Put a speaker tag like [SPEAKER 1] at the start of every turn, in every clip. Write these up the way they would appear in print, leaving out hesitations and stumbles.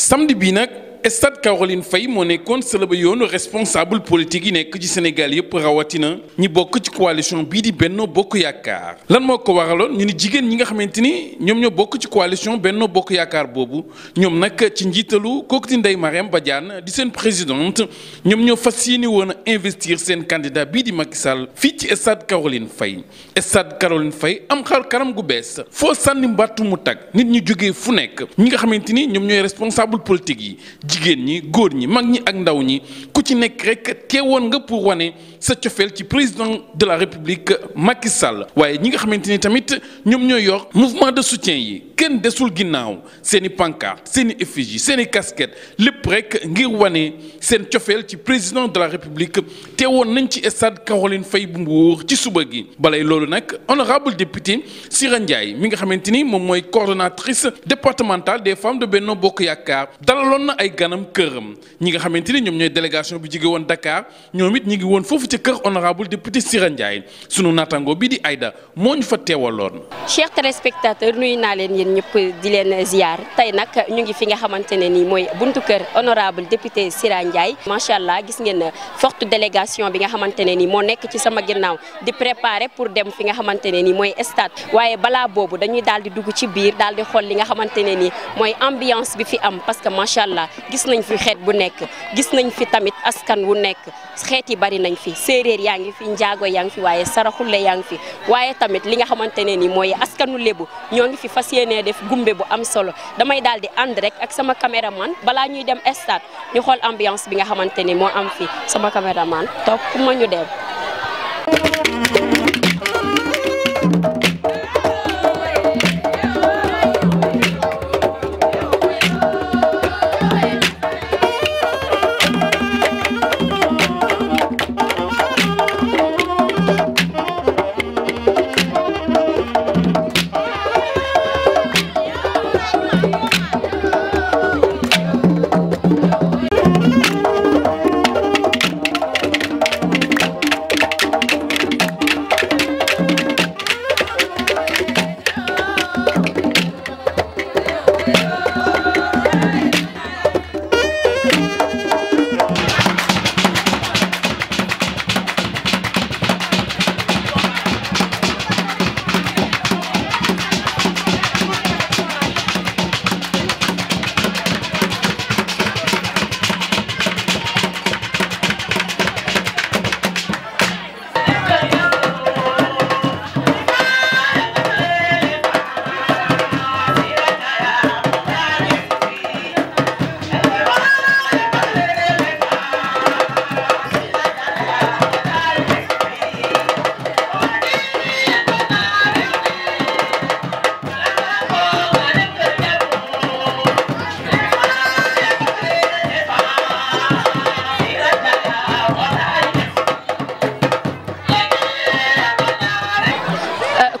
[SPEAKER 1] samedi bii nag stade Caroline Faye moo nekkoon sëlëba yoonu responsable politique yi nekk ci Sénégal yëpp rawatina ñi bokk ci coalition bii di Benno Bokk Yaakaar lan moo ko waraloon ñu ni jigéen ñi nga xamante ni ñoom ñoo bokk ci coalition Benno Bokk Yaakaar boobu ñoom nag ci njiitalu kooku di Ndeye Marième Badiane di seen présidente ñoom ñoo fas yéene woon a investir seen candidat bii di Macky Sall fii ci stade Caroline Faye stade Caroline Faye am xar kanam gu bees foo sànni mbàttu mu tag nit ñi jógee fu nekk ñi nga xamante ni ñoom ñooy responsable politique yi jigéen ñi góor ñi mag ñi ak ndaw ñi ku ci nekk rek teewoon nga pour wane sa cofeel ci président de la république Macky Sall waaye ñi nga xamante ni tamit ñoom ñooy yor mouvement de soutien yi kenn desul ginnaaw seen i pancarte seen i effigie seen i casquette lépp rek ngir wane seen cofeel ci président de la république teewoon nañ ci stade Caroline Faye bu Mbour ci suba gi balay loolu nag honorable député Sira Ndiaye mi nga xamante ni moom mooy coordonnatrice départementale des femmes de Benno Bokk Yaakaar dalaloon na ay ganam këram ñi nga xamante ni ñoom ñooy délégation bi jóge woon Dakar ñoom it ñi ngi woon foofu ca kër honorable député Sira Ndiaye sunu naataango bii di Aïda moo ñu fa teewaloon.
[SPEAKER 2] chers téléspectateurs nuyu naa leen yéen ñëpp di leen ziar tey nag ñu ngi fi nga xamante ne nii mooy buntu kër honorable député Sira Ndiaye macha allah gis ngeen forte délégation bi nga xamante ne nii moo nekk ci sama ginnaaw di préparer pour dem fi nga xamante ne nii mooy stade waaye balaa boobu dañuy daal di dugg ci biir daal di xool li nga xamante ne nii mooy ambiance bi fi am parce que macha allah gis nañ fi xeet bu nekk gis nañ fi tamit askan wu nekk xeet yi bari nañ fi séeréer yaa ngi fi njaago yaa ngi fi waaye saraxulle yaa ngi fi waaye tamit li nga xamante ne nii mooy askanu lébu ñoo ngi fi fas yéenee def gumbe bu am solo damay daal di ànd rek ak sama caméraman balaa ñuy dem stade ñu xool ambiance bi nga xamante ni moo am fi sama caméraman topp ma ñu dem.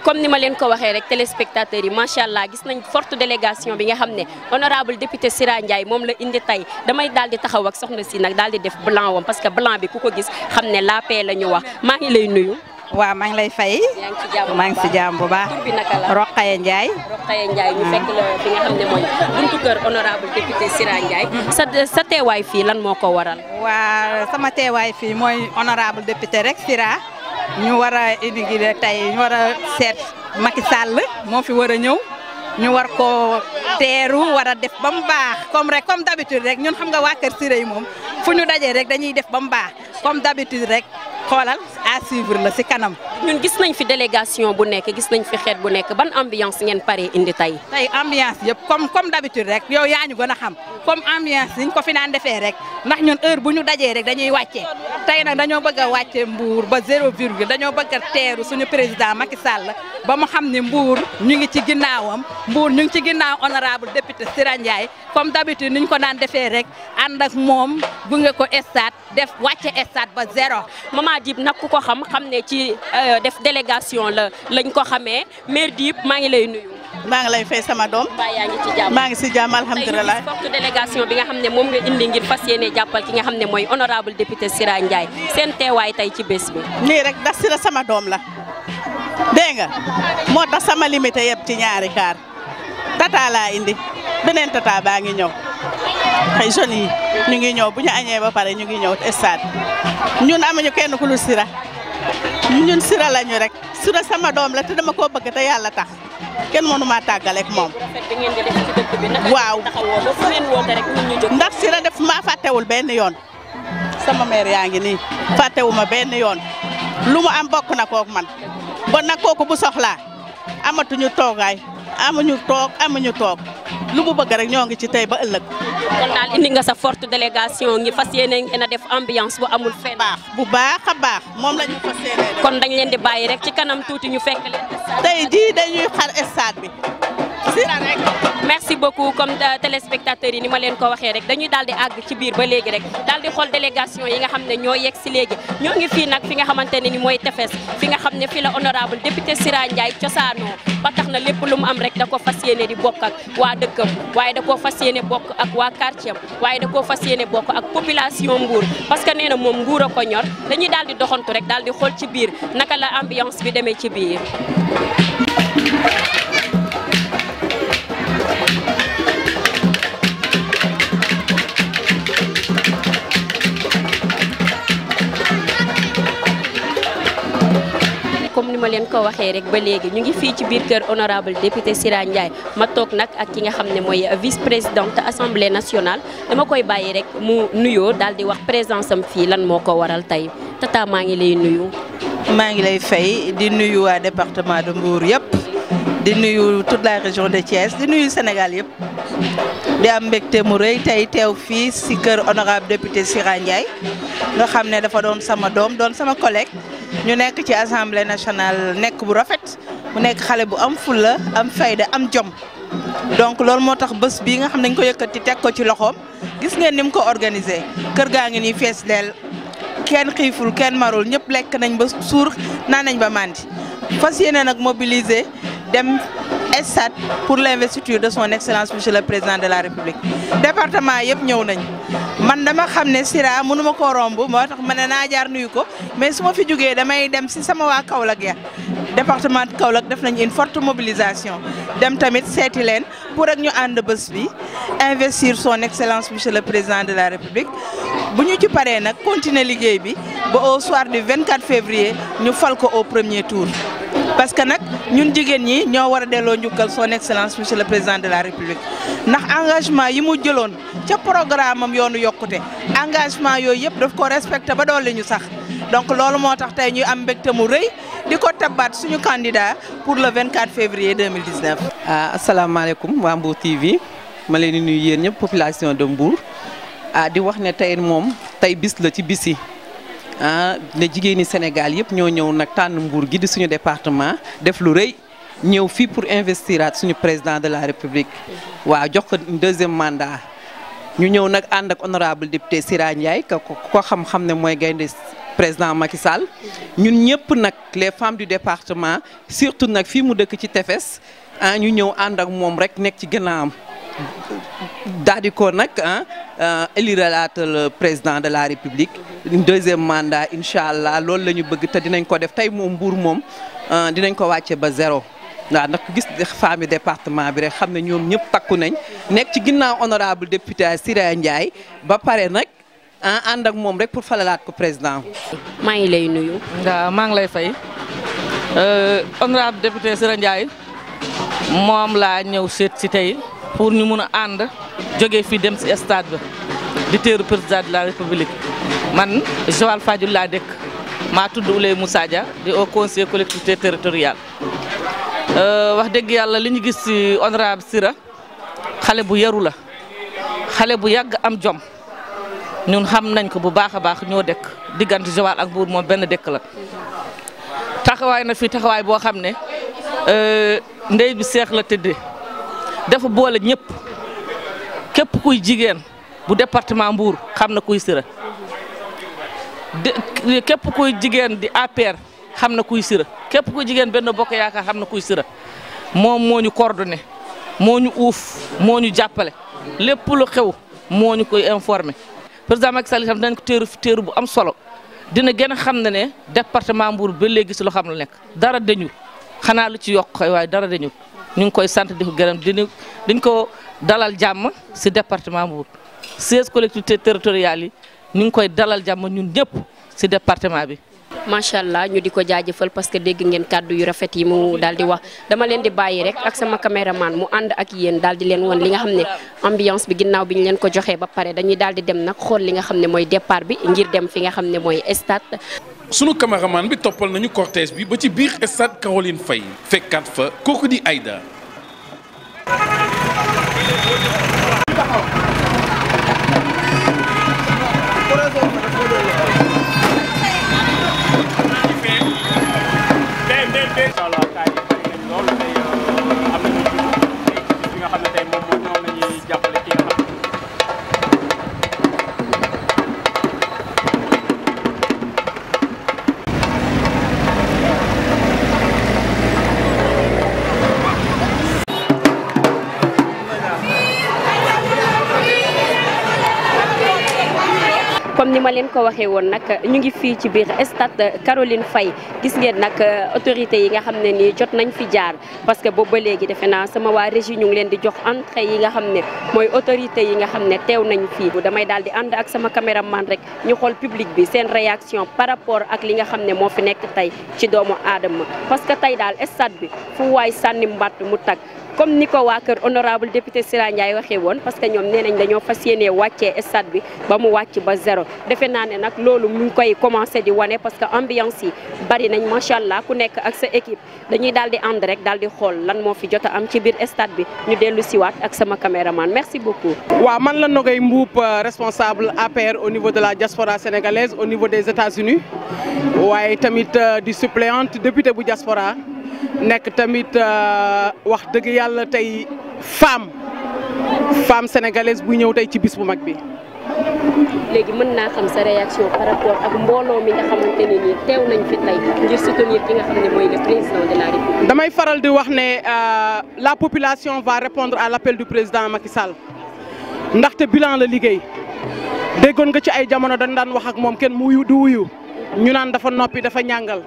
[SPEAKER 2] comme ni ma leen ko waxee rek téléspectateurs yi macha allah gis nañ forte délégation bi nga xam ne honorable député Sira Ndiaye moom la indi tey damay daal di taxaw ak soxna si nag daal di def blanc wam parce que blanc bi ku ko gis xam ne la paix la ñu wax maa ngi lay nuyu.
[SPEAKER 3] waaw maa ngi lay fay.
[SPEAKER 2] yaa ngi ci jàmm
[SPEAKER 3] maa ngi ci jàmm bu baax.
[SPEAKER 2] tur bi naka la
[SPEAKER 3] Roqaye Ndiaye.
[SPEAKER 2] Roqaye Ndiaye ñu fekk la fi nga xam ne mooy buntu kër honorable député Sira Ndiaye. sa teewaay fii lan moo ko waral.
[SPEAKER 3] waa sama teewaay fii mooy honorable député rek Sira ñu war a inaugurer tey ñu war a seet Macky Sall moo fi war a ñëw ñu war ko teeru war a def ba mu baax comme d'habitude rek ñun xam nga waa kër Sira yi moom fu ñu dajee rek dañuy def ba mu baax comme d'habitude rek xoolal à suivre la ci kanam.
[SPEAKER 2] ñun gis nañ fi délégation bu nekk gis nañ fi xeet bu nekk ban ambiance ngeen pare indi tey.
[SPEAKER 3] tey ambiance yëpp comme d'habitude rek yow yaa ñu gën a xam comme ambiance niñ ko fi naan defee rek ndax ñun heure bu ñu dajee rek dañuy wàccee tey nag dañoo bëgg a wàcce Mbour ba 0,, dañoo bëgg a teeru suñu président Macky Sall ba mu xam ne Mbour ñu ngi ci ginnaawam Mbour ñu ngi ci ginnaaw honorable député Sira Ndiaye comme d'habitude niñ ko daan defee rek ànd ak moom gunge ko stade def wàcce stade ba 0.
[SPEAKER 2] Mama Dib nag ku ko xam ne ci def délégation lañ ko xamee maire Dib maa ngi lay nuyu.
[SPEAKER 4] maa ngi lay fay sama doom.
[SPEAKER 2] mbaa yaa ngi ci jàmm
[SPEAKER 4] maa ngi si jàmm alhamdulilah.
[SPEAKER 2] tey forte délégation bi nga xam ne moom nga indi ngir fas yéene jàppal ki nga xam ne mooy honorable député Sira Ndiaye seen teewaay tey ci bés bi.
[SPEAKER 4] nii rek ndax Sira sama doom la dégg nga moo tax sama limité yëpp ci ñaari kaar tata laa indi beneen tata baa ngi ñëw xëy jeunes yi ñu ngi ñëw bu ñu añee ba pare ñu ngi ñëw stade ñun amuñu kenn ku dul Sira ñun Sira lañu rek Sira sama doom la te dama koo bëgg te yàlla tax kenn mënu maa tàggaleeg moom. waaw ndax Sira def maa fàttewul benn yoon sama mère yaa ngi nii fàttewu ma benn yoon lu mu am bokk na kook man bon nag kooku bu soxlaa amatuñu toogaay amuñu toog lu mu bëgg rek ñoo ngi ci tey ba ëllëg.
[SPEAKER 2] kon daal indi nga sa forte délégation ngi fas yéene ngeen a def ambiance bu amul fenn.
[SPEAKER 4] bu baax a baax moom la ñu fas yéene def.
[SPEAKER 2] kon dañ leen di bàyyi rek ci kanam tuuti ñu fekk leen.
[SPEAKER 4] tey jii dañuy xar stade bi. Sira rek.
[SPEAKER 2] merci beaucoup comme téléspectateurs yi ni ma leen ko waxee rek dañuy daal di àgg ci biir ba léegi rek daal di xool délégation yi nga xam ne ñoo yegg si léegi ñoo ngi fii nag fi nga xamante ne ni mooy tefes fi nga xam ne fi la honorable député Sira Ndiaye cosaanoo ba tax na lépp lu mu am rek da ko fas yéene di bokk ak waa dëkkam waaye da koo fas yéene bokk ak waa quartier am waaye da koo fas yéene bokk ak population Mbour parce que nee na moom Mbour a ko ñor dañuy daal di doxantu rek daal di xool ci biir naka la ambiance bi demee ci biir. comme ni ma leen ko waxee rek ba léegi ñu ngi fii ci biir kër honorable député Sira Ndiaye ma toog nag ak ki nga xam ne mooy vice présidente assemblée nationale dama koy bàyyi rek mu nuyoo daal di wax présence am fii lan moo ko waral tey tata maa ngi lay nuyu.
[SPEAKER 4] maa ngi lay fay di nuyu waa département de Mbour yëpp di nuyu toute la région de Thiès di nuyu Sénégal yëpp di am mbégte mu rëy tey teew fii si kër honorable député Sira Ndiaye nga xam ne dafa doon sama doom doon sama collègue. ñu nekk ci assemblée nationale nekk bu rafet mu nekk xale bu am fulla am fayda am jom donc loolu moo tax bés bii nga xam ne dañ ko yëkkati teg ko ci loxoom gis ngeen ni mu ko organisé kër gaa ngi nii fees dell kenn xiiful kenn marul ñëpp lekk nañ ba suur naan nañ ba mandi fas yéene nag mobiliser dem stade pour l'investiture de son excellence monsieur le président de la république département yëpp ñëw nañ man dama xam ne Sira mënu ma koo romb moo tax ma ne naa jaar nuyu ko mais su ma fi jógee damay dem si sama waa Kaolack ya département de Kaolack def nañ une forte mobilisation dem tamit seeti leen pour rek ñu ànd bés bi investir son excellence monsieur le président de la république bu ñu ci paree nag continuer liggéey bi ba au soir du 24 février ñu fal ko au premier tour parce que nag ñun jigéen ñi ñoo war a delloo njukkal son excellence monsieur le président de la république ndax engagement yi mu jëloon ca programme am yoonu yokkute engagement yooyu yëpp daf ko respecté ba doole ñu sax donc loolu moo tax tey ñuy am mbégte mu rëy di ko tabbaat suñu candidat pour le 24 février 2019.
[SPEAKER 5] asalaamaaleykum waa Mbour TV ma leen di nuyu yéen ñëpp population de Mbour di wax ne tey moom tey bis la ci bis yi ne jigéeni Sénégal yëpp ñoo ñëw nag tànn Mbour gi di suñu département def lu rëy ñëw fii pour investiraat suñu président de la république waaw jox ko deuxième mandat ñu ñëw nag ànd ak honorable député Sira Ndiaye ko xam-xam ne mooy gaynde président Macky Sall ñun ñëpp nag les femmes du département surtout nag fii mu dëkk ci tefes ñu ñëw ànd ak moom rek nekk ci gannaawam daal di ko nag éliralaatal président de la république une deuxième mandat incha allah loolu la ñu bëgg te dinañ ko def tey moom Mbour moom dinañ ko wàcce ba zéro waaw ndax gis femme département bi rek xam ne ñoom ñëpp takku nañ nekk ci ginnaaw honorable député Sira Ndiaye ba pare nag ànd ak moom rek pour falalaat ko président.
[SPEAKER 2] maa ngi lay nuyu.
[SPEAKER 6] waaw maa ngi lay fay honorable député Sira Ndiaye moom laa ñëw seet si tey pour ñu mun a ànd jógee fii dem si stade ba di teeru président de la république man Joal Fadiouth laa dëkk maa tudd Ouleye Moussa Dia di au conseiller collectivité territoriale. wax dëgg yàlla li ñu gis ci honorable Sira xale bu yaru la xale bu yàgg am jom ñun xam nañ ko bu baax a baax ñoo dëkk diggante Joal ak Mbour moom benn dëkk la taxawaay na fi taxawaay boo xam ne ndey bi seex la tëddee dafa boole ñëpp képp kuy jigéen bu département Mbour xam na kuy Sira képp kuy jigéen di APR xam na kuy Sira képp kuy jigéen benn bokk yaakaar xam na kuy Sira moom moo ñu coordonné moo ñu uuf moo ñu jàppale lépp lu xew moo ñu koy informé président Macky Sall itam dañ ko téeru bu am solo dina gën a xam ne département Mbour ba léegi si loo xam la nekk dara dañul xanaa lu ci yokk waaye dara dañul ñu ngi koy sant di ko gërëm diñ ko dalal jàmm si département Mbour 16 collectivités territoriales yi ñu ngi koy dalal jàmm ñun ñëpp si département bi.
[SPEAKER 2] macha allah ñu di ko jaajëfal parce que dégg ngeen kàddu yu rafet yi mu daal di wax dama leen di bàyyi rek ak sama caméraman mu ànd ak yéen daal di leen won li nga xam ne ambiance bi ginnaaw bi ñu leen ko joxee ba pare dañuy daal di dem nag xool li nga xam ne mooy départ bi ngir dem fi nga xam ne mooy stade.
[SPEAKER 1] sunu caméraman bi toppal nañu cortège bi ba ci biir stade Caroline Faye fekkaat fa kooku di Aïda.
[SPEAKER 2] comme ni ma leen ko waxee woon nag ñu ngi fii ci biir stade Caroline Faye gis ngeen nag autorités yi nga xam ne nii jot nañ fi jaar parce que boobu ba léegi defe naa sama waa régie ñu ngi leen di jox entrée yi nga xam ne mooy autorités yi nga xam ne teew nañ fii. damay daal di ànd ak sama caméraman rek ñu xool public bi seen réaction par rapport ak li nga xam ne moo fi nekk tey ci doomu aadama parce que tey daal stade bi fu waay sànni mbatt mu tag. comme ni ko waa kër honorable député Sira Ndiaye waxee woon parce que ñoom nee nañ dañoo fas yéenee wàccee stade bi ba mu wàcc ba zéro defe naa ne nag loolu mu ngi koy commencé di wane parce que ambiance yi bari nañ macha allah ku nekk ak sa équipe dañuy daal di ànd rek daal di xool lan moo fi jot a am ci biir stade bi ñu dellu siwaat ak sama caméraman merci beaucoup.
[SPEAKER 7] waaw man la Nogay Mboup responsable APR au niveau de la diaspora sénégalaise au niveau des États-Unis waaye tamit di suppléante député bu diaspora. nekk tamit wax dëgg yàlla tey femme sénégalaise bu ñëw tey ci bis bu mag bi.
[SPEAKER 2] léegi mën naa xam sa réaction par rapport ak mbooloo mi nga xamante ne nii teew nañ fi tey ngir soutenir ki nga xam ne mooy le président de la République.
[SPEAKER 7] damay faral di wax ne la population va répondre à l'appel du président Macky Sall ndaxte bilan la liggéey déggoon nga ci ay jamono dañ daan wax ak moom kenn mu wuyu du wuyu ñu naan dafa noppi dafa ñàngal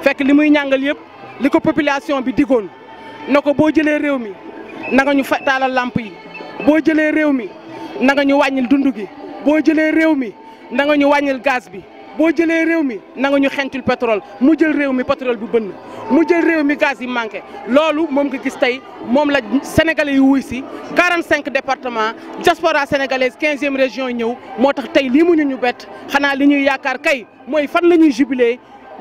[SPEAKER 7] fekk li muy ñàngal yëpp. li ko population bi digoon na ko boo jëlee réew mi na nga ñu taalal lamp yi boo jëlee réew mi na nga ñu wàññil dund gi boo jëlee réew mi na nga ñu wàññil gaz bi boo jëlee réew mi na nga ñu xentul pétrole mu jël réew mi pétrole bi bënn mu jël réew mi gaz yi manqué loolu moom nga gis tey moom la sénégalais yi wuy si 45 départements diaspora sénégalaise 15e région ñëw moo tax tey lii mu ñu bett xanaa li ñuy yaakaar kay mooy fan la ñuy jubilé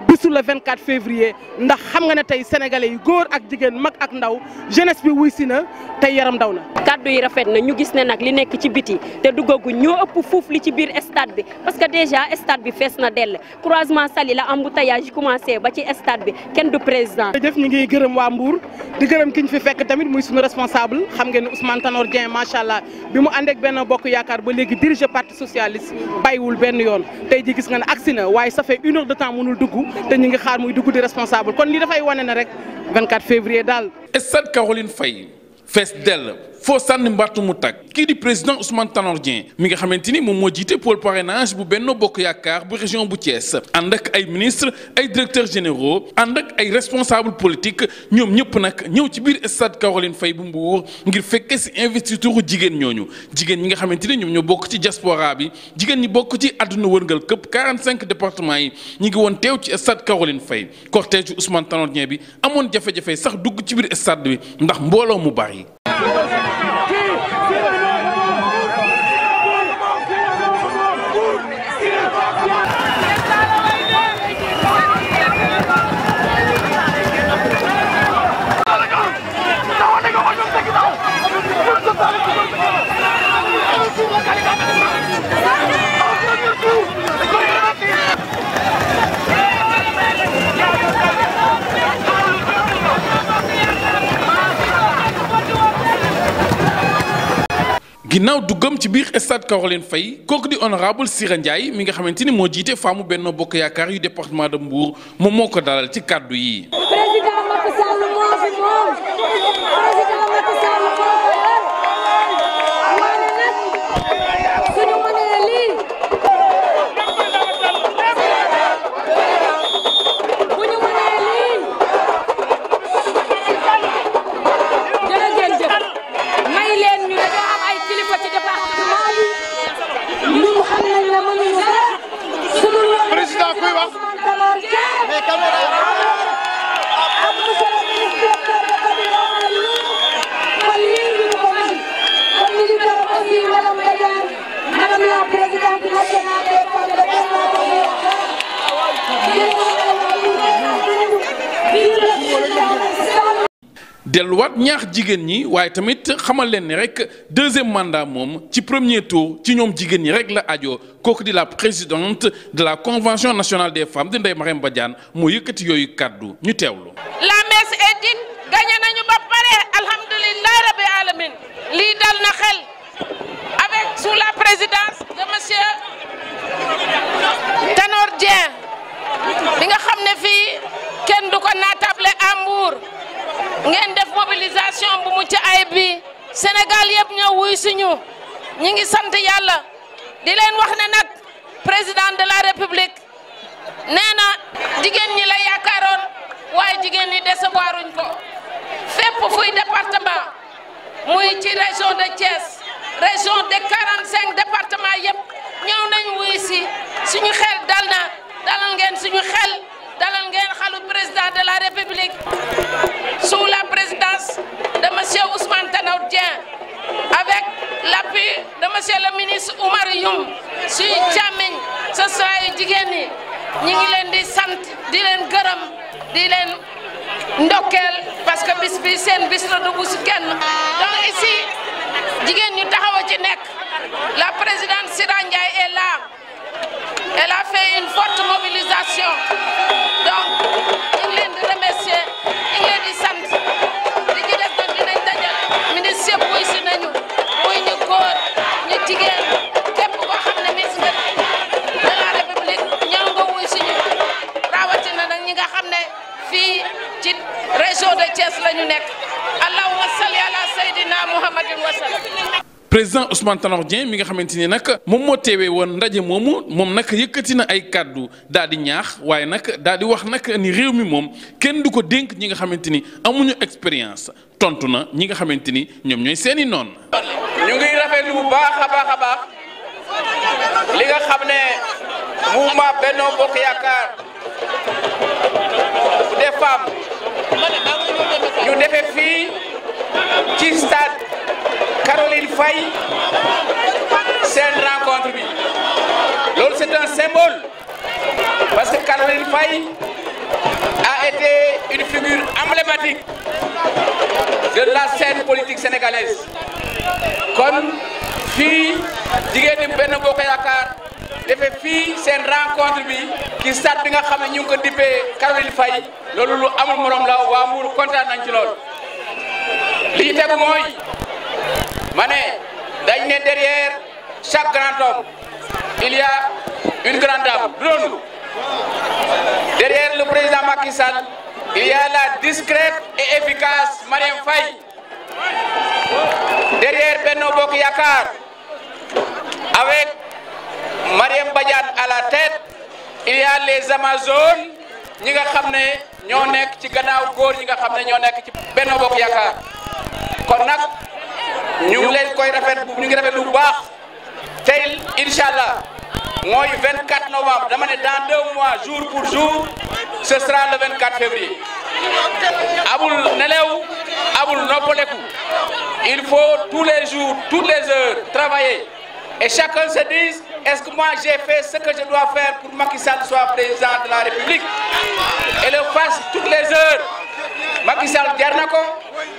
[SPEAKER 7] bisu le 24 février ndax xam nga ne tey sénégalais yi góor ak jigéen mag ak ndaw jeunesse bi wuy si na tey yaram daw na.
[SPEAKER 2] kaddu yi rafet na ñu gis ne nag li nekk ci biti te duggagu ñoo ëpp fuuf li ci biir stade bi parce que déjà stade bi fees na dell croisement Saly la embouteillage commencé ba ci stade bi kenn du président.
[SPEAKER 7] jërëjëf ñu ngi gërëm waa Mbour di gërëm ki ñu fi fekk tamit muy suñu responsable xam ngeen ne Ousmane Tanor Dieng macha allah bi mu ànd ak benn bokk yaakaar ba léegi diriger parti socialiste bàyyiwul benn yoon tey ji gis nga ne agsi na waaye ça fait 1 heure de temps mënul dugg. te ñu ngi xaar muy dugg di responsable kon li dafay wane na rek 24 février daal.
[SPEAKER 1] stade Caroline Faye fees dell foo sànni mbattu mu tag kii di président Ousmane Tanor Dieng mi nga xamante ni moom moo jiite pôle parrainage bu Benno Bokk Yaakaar bu région bu Thiès ànd ak ay ministres ay directeurs généraux ànd ak ay responsables politiques ñoom ñëpp nag ñëw ci biir stade Caroline Faye bu Mbour ngir fekkee si investiture jigéen ñooñu jigéen ñi nga xamante ni ñoom ñoo bokk ci diaspora bi jigéen ñi bokk ci àdduna wërngal këpp 45 départements yi ñi ngi woon teew ci stade Caroline Faye cortège Ousmane Tanor Dieng bi amoon jafe-jafe sax dugg ci biir stade bi ndax mbooloo mu bari. ginnaaw duggam ci biir stade Caroline Faye kooku di honorable Sira Ndiaye mi nga xamante ni moo jiite faamu Benno Bokk Yaakaar yu département de Mbour moom moo ko dalal ci kàddu yi.
[SPEAKER 8] président Macky Sall moo fi moom président Macky Sall moo ko yor waaye nag suñu mënee lii bu ñu mënee lii
[SPEAKER 1] delluwaat ñaax jigéen ñi waaye tamit xamal leen ni rek deuxième mandat moom ci premier tour ci ñoom jigéen ñi rek la ajo kooku di la présidente de la convention nationale des femmes di Ndeye Marème Badiane moo yëkkati yooyu kàddu ñu teewlu.
[SPEAKER 9] La messe est dite, gagné nañu ba pare alhamdulilah rabbi alamin lii dal na xel avec sous la présidence de monsieur Tanor Dieng bi nga xam ne fii kenn du ko naatable à Mbour ngeen def mobilisation bu mucc ayib bi Sénégal yëpp ñëw wuy suñu ñi ngi sant yàlla di leen wax ne nag président de la république nee na jigéen ñi la yaakaaroon waaye jigéen ñi décevoiruñ ko fépp fuy département muy ci région de Thiès région de 45 départements yëpp ñëw nañ wuy si suñu xel dal na dalal ngeen suñu xel dalal ngeen xalu président de la république sous la présidence de monsieur Ousmane Tanor Dieng avec l'appui de monsieur le ministre Oumar Youm suñu càmmiñ sa saa yu jigéen ñi ñi ngi leen di sant di leen gërëm di leen ndokkeel parce que bis bi seen bis la dugg si kenn donc ici jigéen ñu taxaw ci nekk la présidente Sira Ndiaye est là. Elle a fait une forte mobilisation donc ñu ngi leen di remercier ñu ngi leen di sant li ci des nag dinañ dajal ministre yëpp wuy si nañu muy ñu góor ñu jigéen képp koo xam ne ministre de la république ñëw nga wuy si ñu rawatina nag ñi nga xam ne fii ci région de Thiès la ñu nekk allahumma salli ala sayyidina muhammadin wa sallam.
[SPEAKER 1] président Ousmane Tanor Dieng mi nga xamante ni nag moom moo teewee woon ndaje moomu moom nag yëkkati na ay kàddu daal di ñaax waaye nag daal di wax nag ni réew mi moom kenn du ko dénk ñi nga xamante ni amuñu expérience tontu na ñi nga xamante ni ñoom ñooy seeni noon.
[SPEAKER 10] ñu ngi rafetlu bu baax a baax li nga xam ne mouvement Benno Bokk Yaakaar des femmes ñu defee fii ci stade Caroline Faye seen rencontre bi loolu c'est un symbole parce que Caroline Faye a été une figure emblématique de la scène politique sénégalaise kon fii jigéen ñi Benno Bokk Yaakaar defee fii seen rencontre bi ci stade bi nga xam ne ñu ngi ko dippee Caroline Faye loolu lu amul morom la waa Mbour kontaan nañ ci lool li ñu tegu mooy ma ne dañ ne derrière chaque grand homme il y a une grande dame du noonu derrière le président Macky Sall il y a la discrète et efficace Marième Faye derrière Benno Bokk Yaakaar avec Marième Badiane à la tête il y a les Amazones ñi nga xam ne ñoo nekk ci gannaaw góor ñi nga xam ne ñoo nekk ci Benno Bokk Yaakaar kon nag ñu ngi leen koy ñu ngi rafet lu baax tey incha allah mooy 24 novembre dama ne dans 2 mois jour pour jour ce sera le 24 février abul nelew abul noppaleku il faut tous les jours toutes les heures travailler et chacun se dise est-ce que moi j'ai fait ce que je dois faire pour Macky Sall soit président de la République et le fasse toutes les heures. Macky Sall jar na ko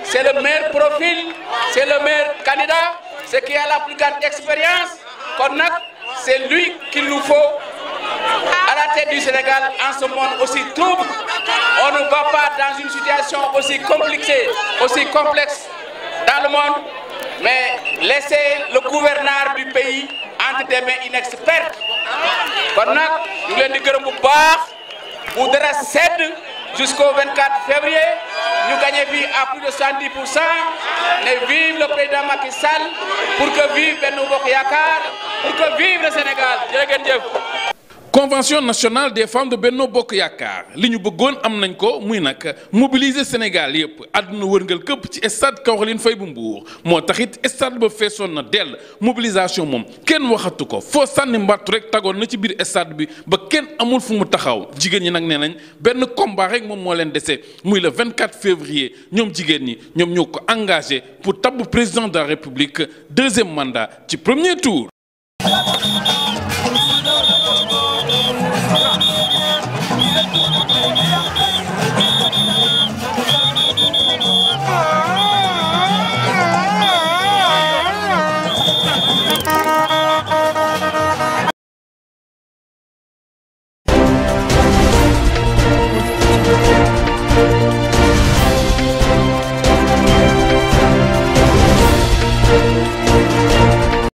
[SPEAKER 10] c'est le meilleur profil c'est le meilleur candidat c'est qui a la plus grande expérience kon nag c'est lui qu'il nous faut à la tête du Sénégal en ce monde aussi trouble. On ne va pas dans une situation aussi compliquée aussi complexe dans le monde mais laisser le gouverneur du pays entre des mains inexpertes kon nag ñu leen di gërëm bu baax bu dara sedd jusqu'au 24 février ñu gagné bi à plus de 70% ne vive le président Macky Sall pour que vive Benno Bokk Yaakaar pour que vive le Sénégal jërë ngeen jëf.
[SPEAKER 1] convention nationale des femmes de Benno Bokk Yaakaar li ñu bëggoon am nañ ko muy nag mobiliser Sénégal yëpp àdduna wërngal këpp ci stade Caroline Faye bu Mbour moo taxit stade ba feesoon na dell mobilisation moom kenn waxatu ko foo sànni mbattu rek tagoon na ci biir stade bi ba kenn amul fu mu taxaw jigéen ñi nag nee nañ benn combat rek moom moo leen dese muy le 24 février ñoom jigéen ñi ñoom ñoo ko engagé pour tabb président de la République deuxième mandat ci premier tour.